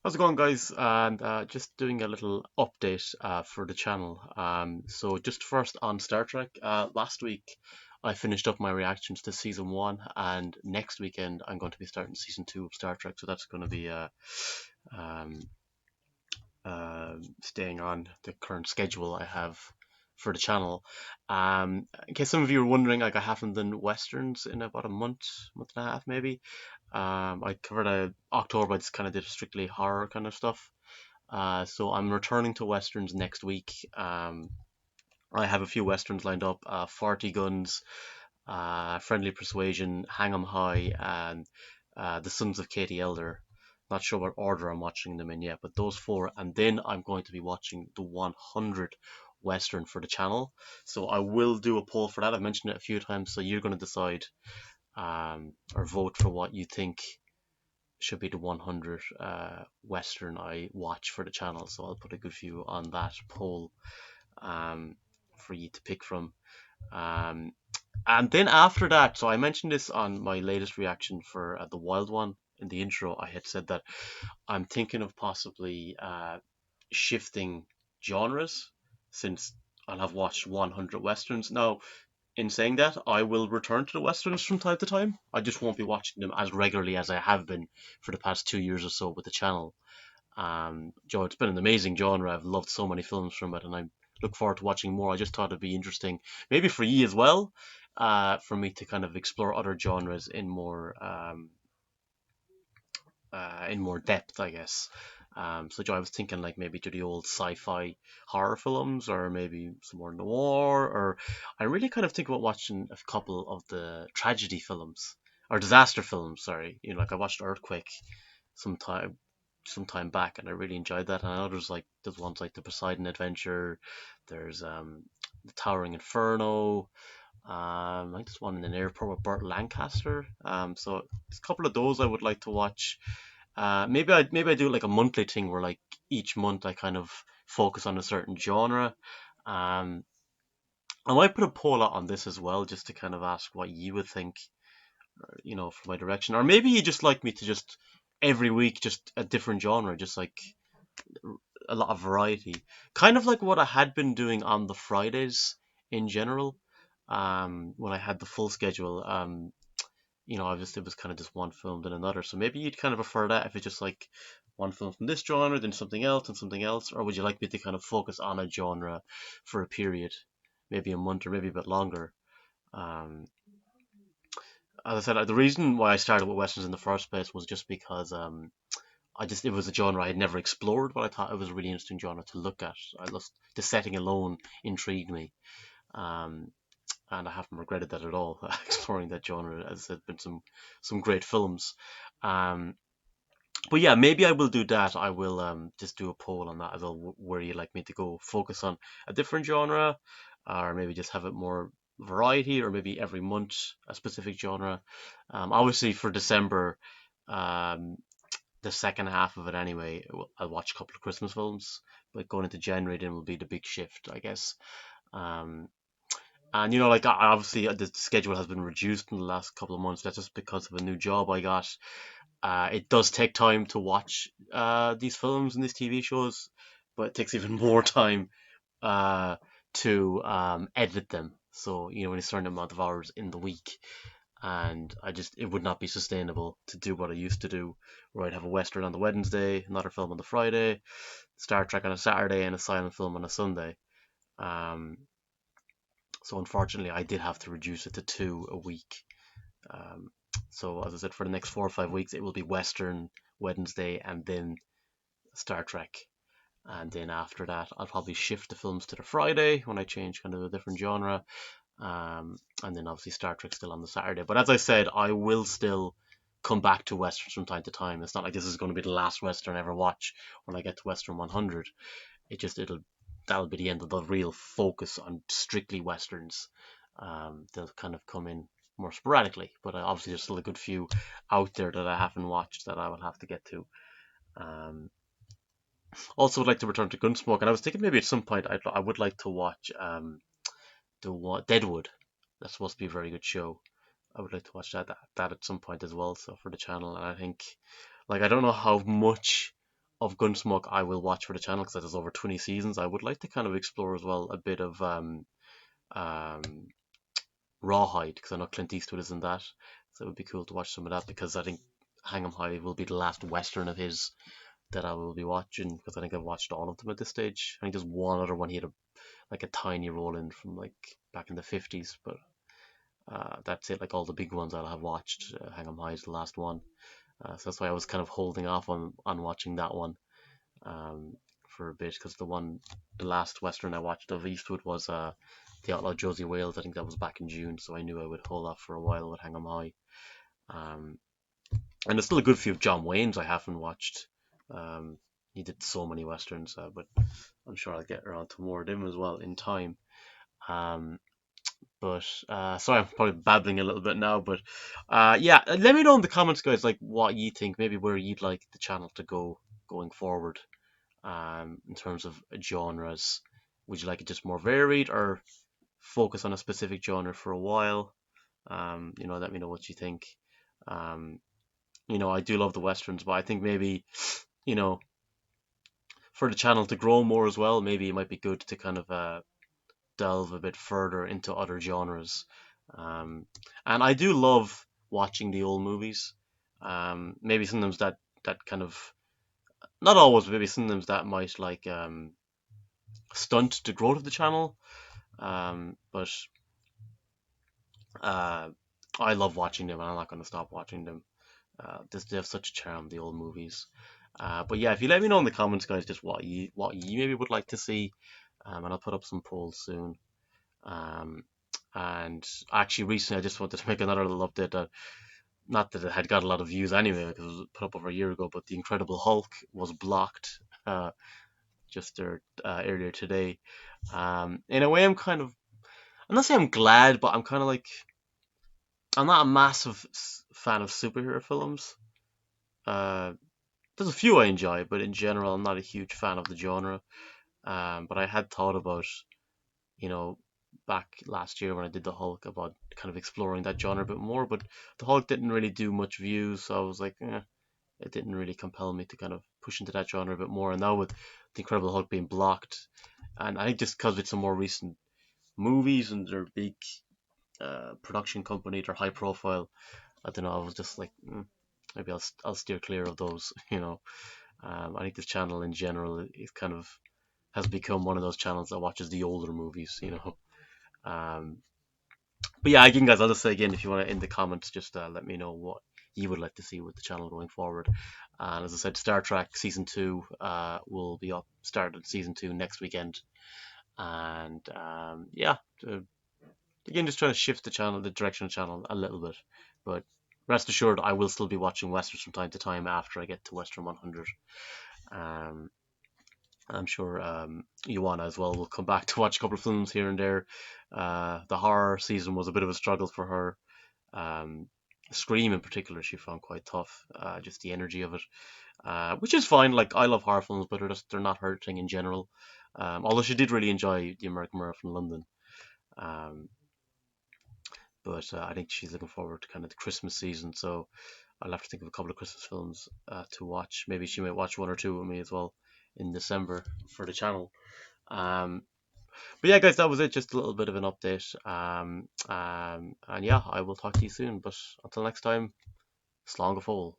How's it going, guys? And just doing a little update for the channel. So just first on Star Trek. Last week I finished up my reactions to season one, and next weekend I'm going to be starting season two of Star Trek. So that's going to be um, staying on the current schedule I have for the channel. In case some of you are wondering, like I haven't done westerns in about a month and a half maybe. I covered October. I just kind of did strictly horror kind of stuff. So I'm returning to westerns next week. I have a few westerns lined up: 40 Guns, Friendly Persuasion, Hang 'Em High, and The Sons of Katie Elder. Not sure what order I'm watching them in yet, but those four, and then I'm going to be watching the 100 Western for the channel. So I will do a poll for that. I've mentioned it a few times, so you're going to decide or vote for what you think should be the 100 Western I watch for the channel. So I'll put a good few on that poll um, for you to pick from. Um, and then after that, so I mentioned this on my latest reaction for the Wild One in the intro. I had said that I'm thinking of possibly shifting genres since I'll have watched 100 westerns. Now, in saying that, I will return to the westerns from time to time. I just won't be watching them as regularly as I have been for the past 2 years or so with the channel. Joe, it's been an amazing genre. I've loved so many films from it, and I look forward to watching more. I just thought it'd be interesting, maybe for you as well, for me to kind of explore other genres in more depth, I guess. So, Joe, I was thinking like maybe to the old sci-fi horror films, or maybe some more noir, or I really kind of think about watching a couple of the tragedy films or disaster films. Sorry, like I watched Earthquake some time back, and I really enjoyed that. And I know there's ones like the Poseidon Adventure, there's the Towering Inferno. I think there's one in an airport with Burt Lancaster. So there's a couple of those I would like to watch. Maybe I do like a monthly thing where like each month I kind of focus on a certain genre. Um, I might put a poll out on this as well, just to kind of ask what you would think, for my direction. Or maybe you just like me to just every week just a different genre, just like a lot of variety, kind of like what I had been doing on the Fridays in general. When I had the full schedule, obviously it was kind of just one film then another. So maybe you'd kind of prefer that if it's just like one film from this genre, then something else and something else, or would you like me to kind of focus on a genre for a period, maybe a month or maybe a bit longer? Um, as I said, the reason why I started with westerns in the first place was just because it was a genre I had never explored, but I thought it was a really interesting genre to look at. The setting alone intrigued me, um, and I haven't regretted that at all. Exploring that genre, as there's been some great films. Um, but yeah, maybe I will do that. I will just do a poll on that as well. Where you like me to go? Focus on a different genre, or maybe just have it more variety, or maybe every month a specific genre. Obviously for December, um, the second half of it anyway, I'll watch a couple of Christmas films. But going into January, then will be the big shift, I guess. Um, and like obviously the schedule has been reduced in the last couple of months. That's just because of a new job I got. It does take time to watch these films and these TV shows, but it takes even more time uh, to edit them. So when a certain amount of hours in the week, and it would not be sustainable to do what I used to do, where I'd have a western on the Wednesday, another film on the Friday, Star Trek on a Saturday, and a silent film on a Sunday. Um, so unfortunately, I did have to reduce it to two a week. Um, so as I said, for the next 4 or 5 weeks, it will be Western Wednesday and then Star Trek. And then after that, I'll probably shift the films to the Friday when I change kind of a different genre. And then obviously Star Trek still on the Saturday. But as I said, I will still come back to westerns from time to time. It's not like this is going to be the last western I ever watch when I get to Western 100. That'll be the end of the real focus on strictly westerns. They'll kind of come in more sporadically, but obviously there's still a good few out there that I haven't watched that I will have to get to. Um, Also, would like to return to Gunsmoke, and I was thinking maybe at some point I would like to watch the one Deadwood. That's supposed to be a very good show. I would like to watch that at some point as well. So for the channel, and I think like I don't know how much of Gunsmoke I will watch for the channel because there's over 20 seasons. I would like to kind of explore as well a bit of um, Rawhide because I know Clint Eastwood is in that, so it would be cool to watch some of that because I think Hang 'em High will be the last Western of his that I will be watching because I think I've watched all of them at this stage. I think there's one other one he had like a tiny role in from like back in the 50s, but that's it. Like all the big ones I'll have watched. Hang 'em High is the last one, so that's why I was kind of holding off on watching that one um, for a bit because the last Western I watched of Eastwood was The Outlaw Josie Wales. I think that was back in June, so I knew I would hold off for a while with Hang 'em High. Um, and there's still a good few of John Wayne's I haven't watched. Um, he did so many westerns, but I'm sure I'll get around to more of them as well in time. Um, but sorry, I'm probably babbling a little bit now, but yeah, let me know in the comments, guys, like what you think, maybe where you'd like the channel to go going forward, in terms of genres. Would you like it just more varied, or focus on a specific genre for a while? Let me know what you think. Um, I do love the westerns, but I think maybe, you know, for the channel to grow more as well, maybe it might be good to kind of delve a bit further into other genres. Um, and I do love watching the old movies. Maybe sometimes that kind of, not always, but maybe sometimes that might like stunt the growth of the channel. But uh, I love watching them, and I'm not going to stop watching them. They have such a charm, the old movies. But yeah, if you let me know in the comments, guys, just what you maybe would like to see, and I'll put up some polls soon. Um, and actually, recently, I just wanted to make another little update that, not that it had got a lot of views anyway, because it was put up over a year ago, but the Incredible Hulk was blocked just there earlier today. In a way, I'm not saying I'm glad, but I'm kind of like, I'm not a massive fan of superhero films. Uh, there's a few I enjoy, but in general, I'm not a huge fan of the genre. But I had thought about, you know, back last year when I did the Hulk, about kind of exploring that genre a bit more. But the Hulk didn't really do much views, so I was like, it didn't really compel me to kind of push into that genre a bit more. And now with the Incredible Hulk being blocked, and I think just because it's some more recent movies and they're big production company, they're high profile. I don't know. I was just like, maybe I'll steer clear of those. I think this channel in general is kind of has become one of those channels that watches the older movies. Um, but yeah, again, guys, I'll just say again, if you want to in the comments, just let me know what you would like to see with the channel going forward. And as I said, Star Trek season 2 will be up, started season 2 next weekend. And yeah, uh, again, just trying to shift the direction of the channel a little bit. But rest assured, I will still be watching westerns from time to time after I get to Western 100. Um, I'm sure Ioana as well will come back to watch a couple of films here and there. The horror season was a bit of a struggle for her. Um, Scream in particular, she found quite tough. Just the energy of it, which is fine. Like, I love horror films, but they're not her thing in general. Although she did really enjoy The American Werewolf in London. Um, but I think she's looking forward to kind of the Christmas season. So I'll have to think of a couple of Christmas films to watch. Maybe she might watch one or two with me as well in December for the channel. Um, but yeah, guys, that was it. Just a little bit of an update. And yeah, I will talk to you soon. But until next time, slán go fóill.